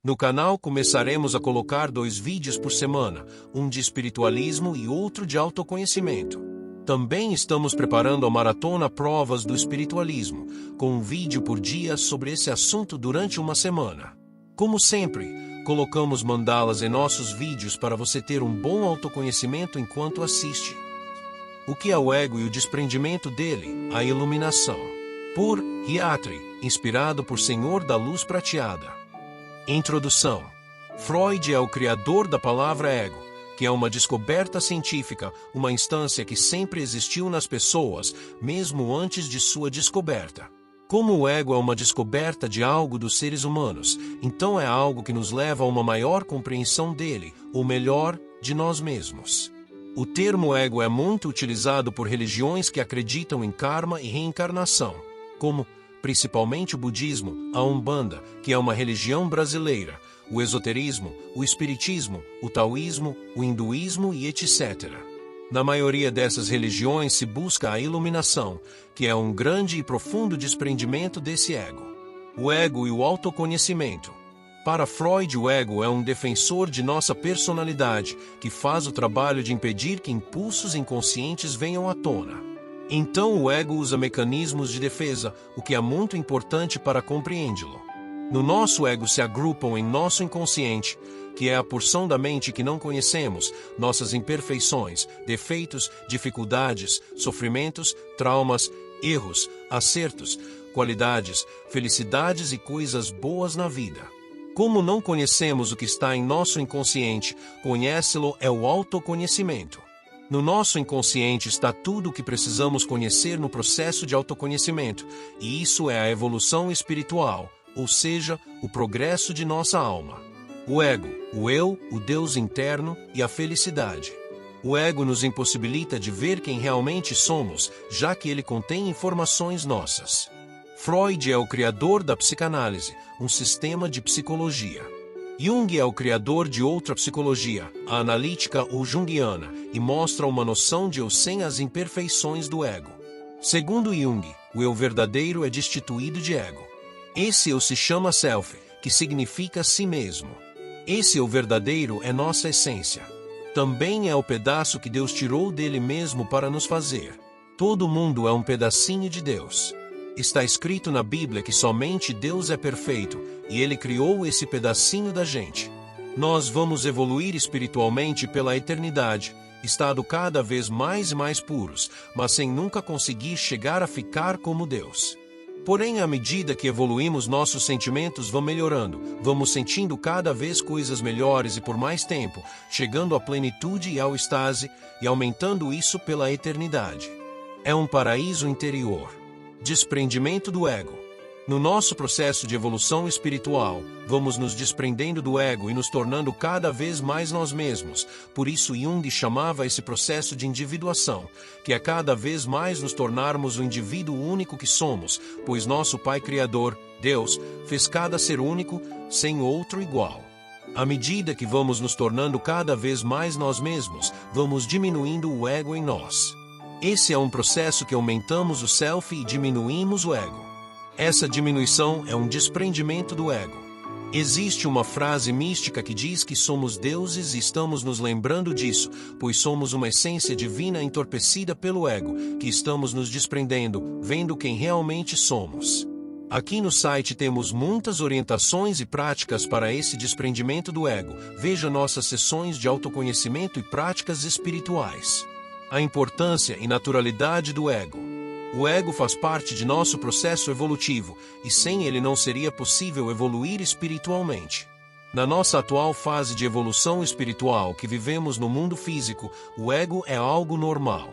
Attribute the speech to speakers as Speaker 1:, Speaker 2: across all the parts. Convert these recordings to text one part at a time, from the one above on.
Speaker 1: No canal começaremos a colocar 2 vídeos por semana, um de espiritualismo e outro de autoconhecimento. Também estamos preparando a maratona Provas do Espiritualismo, com um vídeo por dia sobre esse assunto durante uma semana. Como sempre, colocamos mandalas em nossos vídeos para você ter um bom autoconhecimento enquanto assiste. O que é o ego e o desprendimento dele? A iluminação. Por Hiatry, inspirado por Senhor da Luz Prateada. Introdução. Freud é o criador da palavra ego, que é uma descoberta científica, uma instância que sempre existiu nas pessoas, mesmo antes de sua descoberta. Como o ego é uma descoberta de algo dos seres humanos, então é algo que nos leva a uma maior compreensão dele, ou melhor, de nós mesmos. O termo ego é muito utilizado por religiões que acreditam em karma e reencarnação, como, principalmente o budismo, a Umbanda, que é uma religião brasileira, o esoterismo, o espiritismo, o taoísmo, o hinduísmo e etc. Na maioria dessas religiões se busca a iluminação, que é um grande e profundo desprendimento desse ego. O ego e o autoconhecimento. Para Freud, o ego é um defensor de nossa personalidade, que faz o trabalho de impedir que impulsos inconscientes venham à tona. Então o ego usa mecanismos de defesa, o que é muito importante para compreendê-lo. No nosso ego se agrupam em nosso inconsciente, que é a porção da mente que não conhecemos, nossas imperfeições, defeitos, dificuldades, sofrimentos, traumas, erros, acertos, qualidades, felicidades e coisas boas na vida. Como não conhecemos o que está em nosso inconsciente, conhecê-lo é o autoconhecimento. No nosso inconsciente está tudo o que precisamos conhecer no processo de autoconhecimento, e isso é a evolução espiritual, ou seja, o progresso de nossa alma. O ego, o eu, o Deus interno e a felicidade. O ego nos impossibilita de ver quem realmente somos, já que ele contém informações nossas. Freud é o criador da psicanálise, um sistema de psicologia. Jung é o criador de outra psicologia, a analítica ou junguiana, e mostra uma noção de eu sem as imperfeições do ego. Segundo Jung, o eu verdadeiro é destituído de ego. Esse eu se chama self, que significa si mesmo. Esse eu verdadeiro é nossa essência. Também é o pedaço que Deus tirou dele mesmo para nos fazer. Todo mundo é um pedacinho de Deus. Está escrito na Bíblia que somente Deus é perfeito, e Ele criou esse pedacinho da gente. Nós vamos evoluir espiritualmente pela eternidade, estado cada vez mais e mais puros, mas sem nunca conseguir chegar a ficar como Deus. Porém, à medida que evoluímos, nossos sentimentos vão melhorando, vamos sentindo cada vez coisas melhores e por mais tempo, chegando à plenitude e ao estase, e aumentando isso pela eternidade. É um paraíso interior. Desprendimento do ego. No nosso processo de evolução espiritual, vamos nos desprendendo do ego e nos tornando cada vez mais nós mesmos. Por isso Jung chamava esse processo de individuação, que é cada vez mais nos tornarmos o indivíduo único que somos, pois nosso Pai Criador, Deus, fez cada ser único, sem outro igual. À medida que vamos nos tornando cada vez mais nós mesmos, vamos diminuindo o ego em nós. Esse é um processo que aumentamos o self e diminuímos o ego. Essa diminuição é um desprendimento do ego. Existe uma frase mística que diz que somos deuses e estamos nos lembrando disso, pois somos uma essência divina entorpecida pelo ego, que estamos nos desprendendo, vendo quem realmente somos. Aqui no site temos muitas orientações e práticas para esse desprendimento do ego. Veja nossas sessões de autoconhecimento e práticas espirituais. A importância e naturalidade do ego. O ego faz parte de nosso processo evolutivo, e sem ele não seria possível evoluir espiritualmente. Na nossa atual fase de evolução espiritual que vivemos no mundo físico, o ego é algo normal.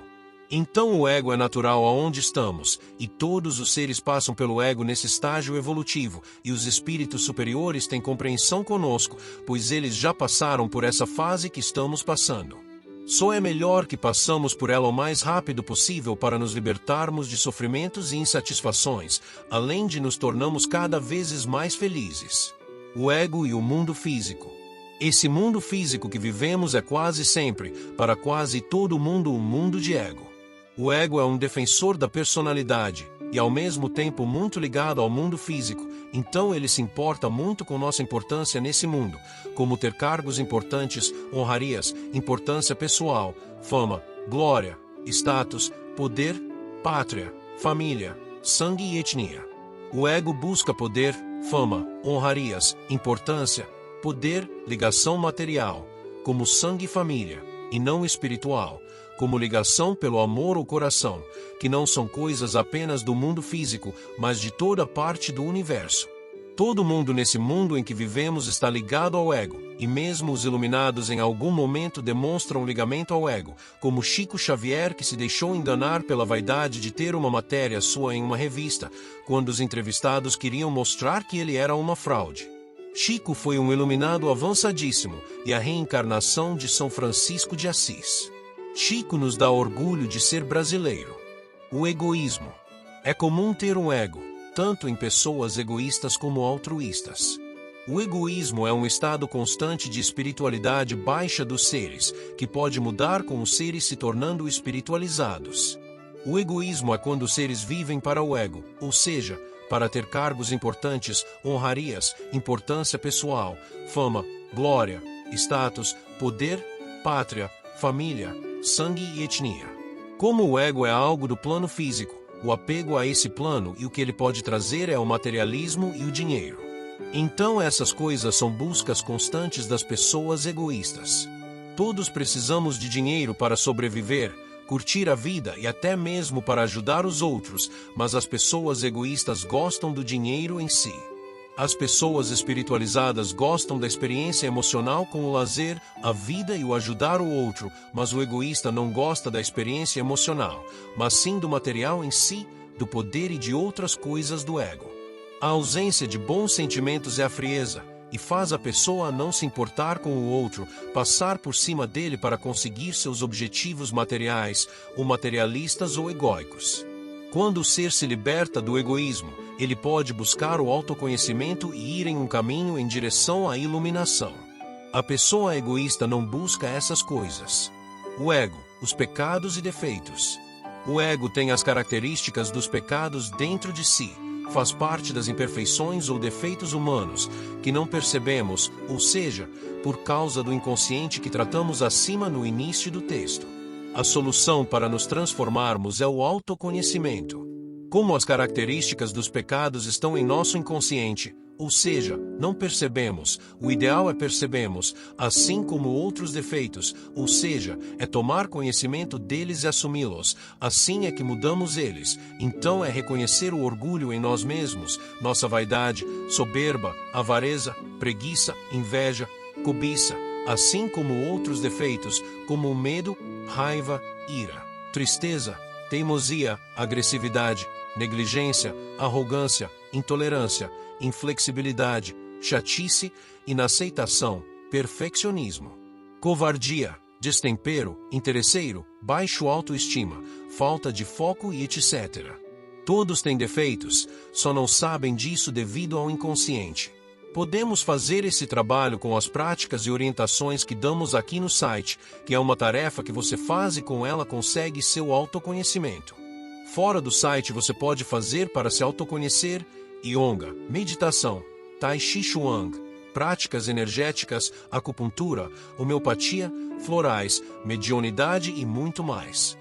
Speaker 1: Então o ego é natural aonde estamos, e todos os seres passam pelo ego nesse estágio evolutivo, e os espíritos superiores têm compreensão conosco, pois eles já passaram por essa fase que estamos passando. Só é melhor que passamos por ela o mais rápido possível para nos libertarmos de sofrimentos e insatisfações, além de nos tornarmos cada vez mais felizes. O ego e o mundo físico. Esse mundo físico que vivemos é quase sempre, para quase todo mundo, um mundo de ego. O ego é um defensor da personalidade, e ao mesmo tempo muito ligado ao mundo físico, Então ele se importa muito com nossa importância nesse mundo, como ter cargos importantes, honrarias, importância pessoal, fama, glória, status, poder, pátria, família, sangue e etnia. O ego busca poder, fama, honrarias, importância, poder, ligação material, como sangue e família, e não espiritual, como ligação pelo amor ou coração, que não são coisas apenas do mundo físico, mas de toda parte do universo. Todo mundo nesse mundo em que vivemos está ligado ao ego, e mesmo os iluminados em algum momento demonstram ligamento ao ego, como Chico Xavier, que se deixou enganar pela vaidade de ter uma matéria sua em uma revista, quando os entrevistados queriam mostrar que ele era uma fraude. Chico foi um iluminado avançadíssimo e a reencarnação de São Francisco de Assis. Chico nos dá orgulho de ser brasileiro. O egoísmo. É comum ter um ego, tanto em pessoas egoístas como altruístas. O egoísmo é um estado constante de espiritualidade baixa dos seres, que pode mudar com os seres se tornando espiritualizados. O egoísmo é quando os seres vivem para o ego, ou seja, para ter cargos importantes, honrarias, importância pessoal, fama, glória, status, poder, pátria, família, sangue e etnia. Como o ego é algo do plano físico, o apego a esse plano e o que ele pode trazer é o materialismo e o dinheiro. Então essas coisas são buscas constantes das pessoas egoístas. Todos precisamos de dinheiro para sobreviver, curtir a vida e até mesmo para ajudar os outros, mas as pessoas egoístas gostam do dinheiro em si. As pessoas espiritualizadas gostam da experiência emocional com o lazer, a vida e o ajudar o outro, mas o egoísta não gosta da experiência emocional, mas sim do material em si, do poder e de outras coisas do ego. A ausência de bons sentimentos é a frieza, e faz a pessoa não se importar com o outro, passar por cima dele para conseguir seus objetivos materiais, ou materialistas ou egóicos. Quando o ser se liberta do egoísmo, ele pode buscar o autoconhecimento e ir em um caminho em direção à iluminação. A pessoa egoísta não busca essas coisas. O ego, os pecados e defeitos. O ego tem as características dos pecados dentro de si, faz parte das imperfeições ou defeitos humanos, que não percebemos, ou seja, por causa do inconsciente que tratamos acima no início do texto. A solução para nos transformarmos é o autoconhecimento. Como as características dos pecados estão em nosso inconsciente, ou seja, não percebemos, o ideal é percebemos, assim como outros defeitos, ou seja, é tomar conhecimento deles e assumi-los, assim é que mudamos eles. Então é reconhecer o orgulho em nós mesmos, nossa vaidade, soberba, avareza, preguiça, inveja, cobiça, assim como outros defeitos, como o medo, raiva, ira, tristeza, teimosia, agressividade, negligência, arrogância, intolerância, inflexibilidade, chatice, inaceitação, perfeccionismo, covardia, destempero, interesseiro, baixo autoestima, falta de foco e etc. Todos têm defeitos, só não sabem disso devido ao inconsciente. Podemos fazer esse trabalho com as práticas e orientações que damos aqui no site, que é uma tarefa que você faz e com ela consegue seu autoconhecimento. Fora do site você pode fazer para se autoconhecer Yoga, meditação, Tai Chi Chuang, práticas energéticas, acupuntura, homeopatia, florais, mediunidade e muito mais.